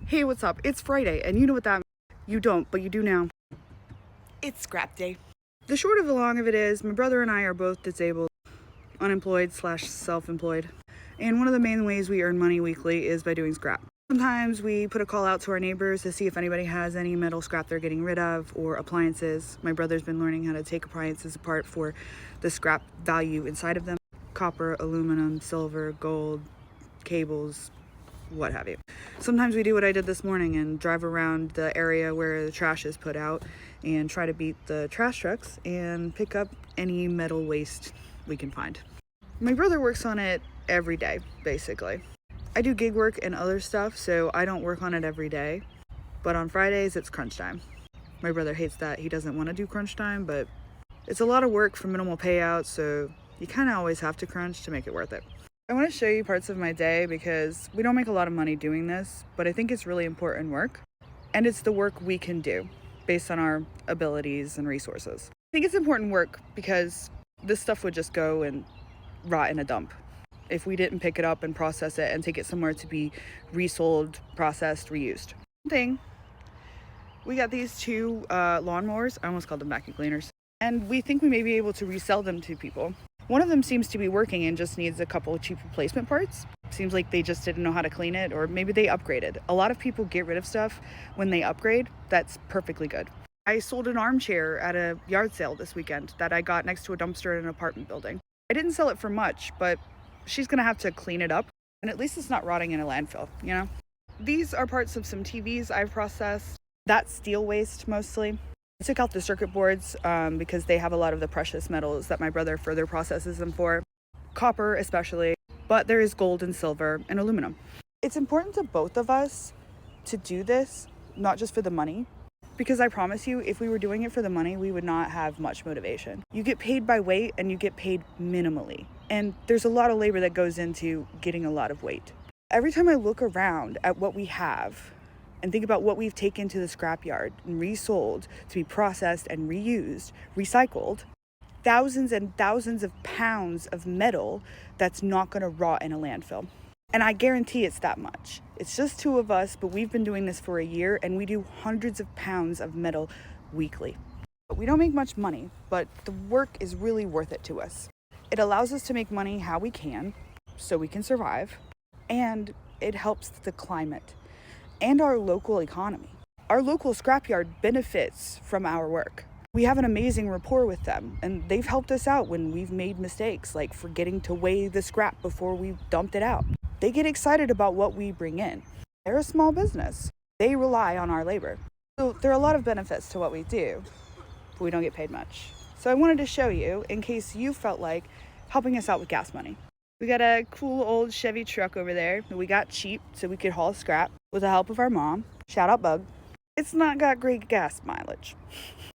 Hey, what's up? It's Friday, and you know what that means. You don't, but you do now. It's scrap day. The short of the long of it is, my brother and I are both disabled, unemployed / self-employed. And one of the main ways we earn money weekly is by doing scrap. Sometimes we put a call out to our neighbors to see if anybody has any metal scrap they're getting rid of, or appliances. My brother's been learning how to take appliances apart for the scrap value inside of them. Copper, aluminum, silver, gold, cables, what have you. Sometimes we do what I did this morning and drive around the area where the trash is put out and try to beat the trash trucks and pick up any metal waste we can find. My brother works on it every day, basically. I do gig work and other stuff, so I don't work on it every day. But on Fridays, it's crunch time. My brother hates that. He doesn't want to do crunch time, but it's a lot of work for minimal payout, so you kind of always have to crunch to make it worth it. I want to show you parts of my day because we don't make a lot of money doing this, but I think it's really important work. And it's the work we can do based on our abilities and resources. I think it's important work because this stuff would just go and rot in a dump if we didn't pick it up and process it and take it somewhere to be resold, processed, reused. Thing, we got these two lawnmowers. I almost called them vacuum cleaners. And we think we may be able to resell them to people. One of them seems to be working and just needs a couple of cheap replacement parts. Seems like they just didn't know how to clean it, or maybe they upgraded. A lot of people get rid of stuff when they upgrade. That's perfectly good. I sold an armchair at a yard sale this weekend that I got next to a dumpster in an apartment building. I didn't sell it for much, but she's gonna have to clean it up, and at least it's not rotting in a landfill, you know? These are parts of some TVs I've processed. That's steel waste mostly. I took out the circuit boards because they have a lot of the precious metals that my brother further processes them for. Copper especially, but there is gold and silver and aluminum. It's important to both of us to do this, not just for the money, because I promise you, if we were doing it for the money, we would not have much motivation. You get paid by weight and you get paid minimally. And there's a lot of labor that goes into getting a lot of weight. Every time I look around at what we have and think about what we've taken to the scrapyard and resold to be processed and reused, recycled, thousands and thousands of pounds of metal that's not going to rot in a landfill. And I guarantee it's that much. It's just two of us, but we've been doing this for a year and we do hundreds of pounds of metal weekly. We don't make much money, but the work is really worth it to us. It allows us to make money how we can, so we can survive, and it helps the climate and our local economy. Our local scrapyard benefits from our work. We have an amazing rapport with them, and they've helped us out when we've made mistakes, like forgetting to weigh the scrap before we dumped it out. They get excited about what we bring in. They're a small business. They rely on our labor. So there are a lot of benefits to what we do, but we don't get paid much. So I wanted to show you in case you felt like helping us out with gas money. We got a cool old Chevy truck over there that we got cheap so we could haul scrap with the help of our mom. Shout out Bug. It's not got great gas mileage,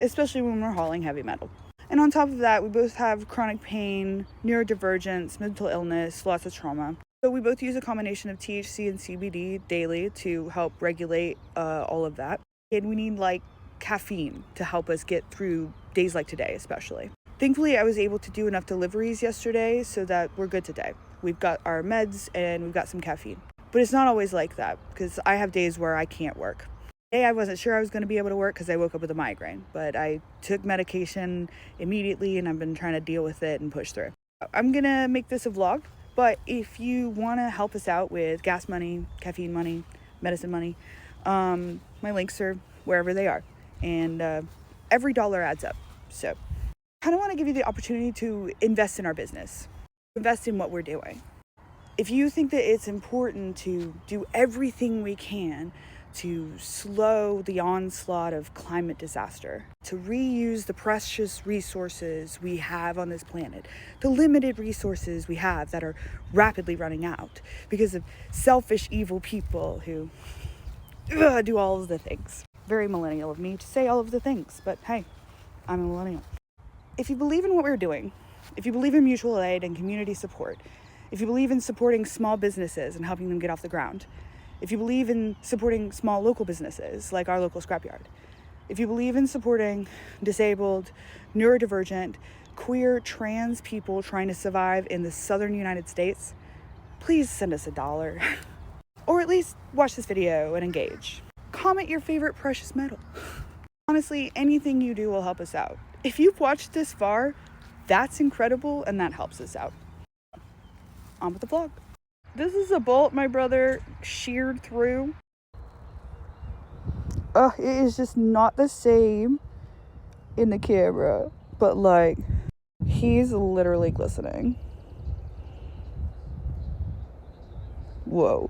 especially when we're hauling heavy metal. And on top of that, we both have chronic pain, neurodivergence, mental illness, lots of trauma. So we both use a combination of THC and CBD daily to help regulate all of that. And we need like caffeine to help us get through days like today, especially. Thankfully, I was able to do enough deliveries yesterday so that we're good today. We've got our meds and we've got some caffeine. But it's not always like that because I have days where I can't work. Today, I wasn't sure I was going to be able to work because I woke up with a migraine, but I took medication immediately and I've been trying to deal with it and push through. I'm going to make this a vlog, but if you want to help us out with gas money, caffeine money, medicine money, my links are wherever they are. And every dollar adds up. So I kind of want to give you the opportunity to invest in our business, invest in what we're doing. If you think that it's important to do everything we can to slow the onslaught of climate disaster, to reuse the precious resources we have on this planet, the limited resources we have that are rapidly running out because of selfish, evil people who do all of the things. Very millennial of me to say all of the things, but hey, I'm a millennial. If you believe in what we're doing, if you believe in mutual aid and community support, if you believe in supporting small businesses and helping them get off the ground, if you believe in supporting small local businesses like our local scrapyard, if you believe in supporting disabled, neurodivergent, queer, trans people trying to survive in the southern United States, please send us $1. Or at least watch this video and engage. Comment your favorite precious metal. Honestly, anything you do will help us out. If you've watched this far, that's incredible and that helps us out. On with the vlog. This is a bolt my brother sheared through. It is just not the same in the camera, but like, he's literally glistening. Whoa.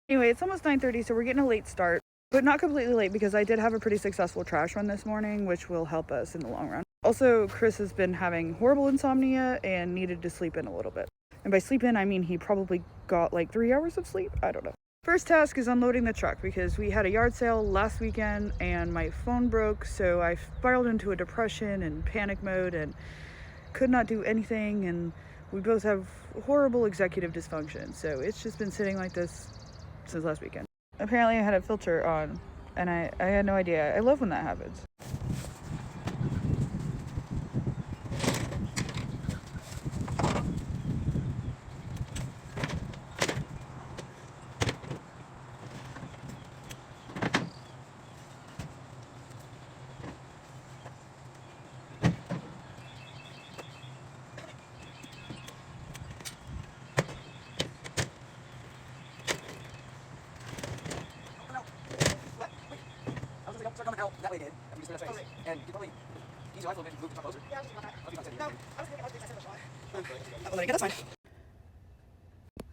Anyway, it's almost 9:30, so we're getting a late start, but not completely late because I did have a pretty successful trash run this morning, which will help us in the long run. Also, Chris has been having horrible insomnia and needed to sleep in a little bit. And by sleep in, I mean he probably got like 3 hours of sleep. I don't know. First task is unloading the truck because we had a yard sale last weekend and my phone broke, so I spiraled into a depression and panic mode and could not do anything, and we both have horrible executive dysfunction, so it's just been sitting like this since last weekend. Apparently I had a filter on and I had no idea. I love when that happens. That way it did. And we just made a space. And you could probably use your eyes a little bit and move the truck closer. Yeah, I was just about that. No, I was thinking about that's fine.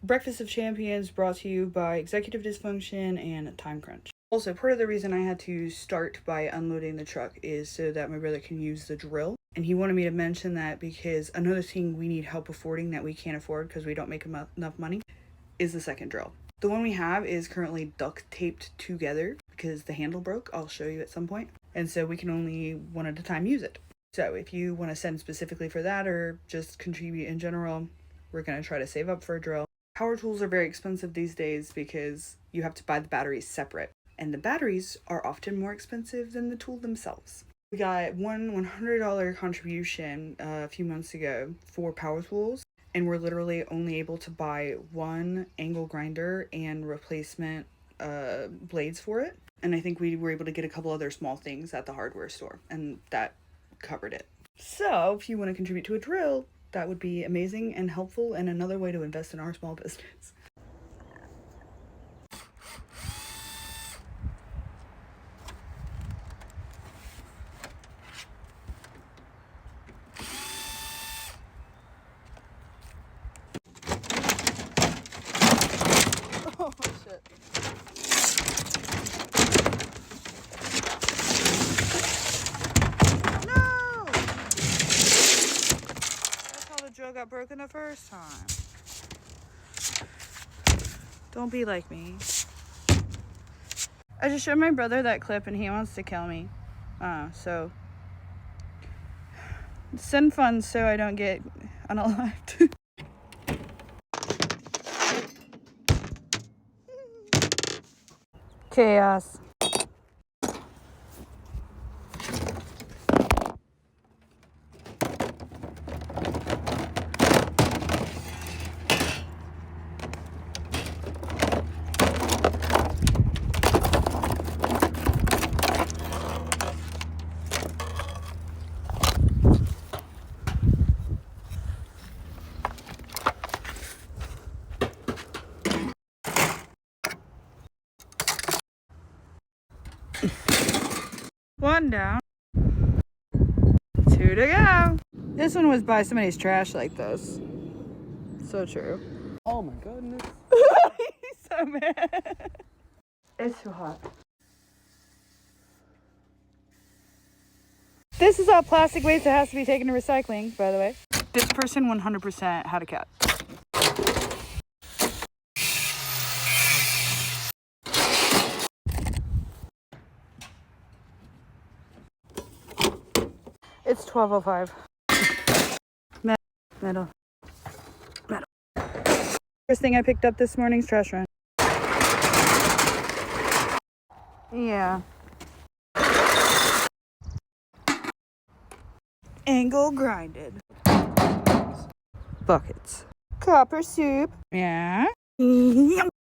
Breakfast of Champions brought to you by executive dysfunction and time crunch. Also, part of the reason I had to start by unloading the truck is so that my brother can use the drill. And he wanted me to mention that because another thing we need help affording that we can't afford because we don't make enough money is the second drill. The one we have is currently duct taped together because the handle broke. I'll show you at some point. And so we can only one at a time use it. So if you want to send specifically for that or just contribute in general, we're going to try to save up for a drill. Power tools are very expensive these days because you have to buy the batteries separate. And the batteries are often more expensive than the tool themselves. We got one $100 contribution a few months ago for power tools. And we're literally only able to buy one angle grinder and replacement blades for it. And I think we were able to get a couple other small things at the hardware store, and that covered it. So if you want to contribute to a drill, that would be amazing and helpful and another way to invest in our small business. Oh shit. Drill got broken the first time. Don't be like me. I just showed my brother that clip and he wants to kill me. So send funds so I don't get unalived. Chaos. One down. Two to go. This one was by somebody's trash like this. So true. Oh my goodness. He's so mad. It's too hot. This is all plastic waste that has to be taken to recycling, by the way. This person 100% had a cat. It's 12:05. Metal. First thing I picked up this morning's trash run. Yeah. Angle grinded. Buckets. Copper soup. Yeah. Yum.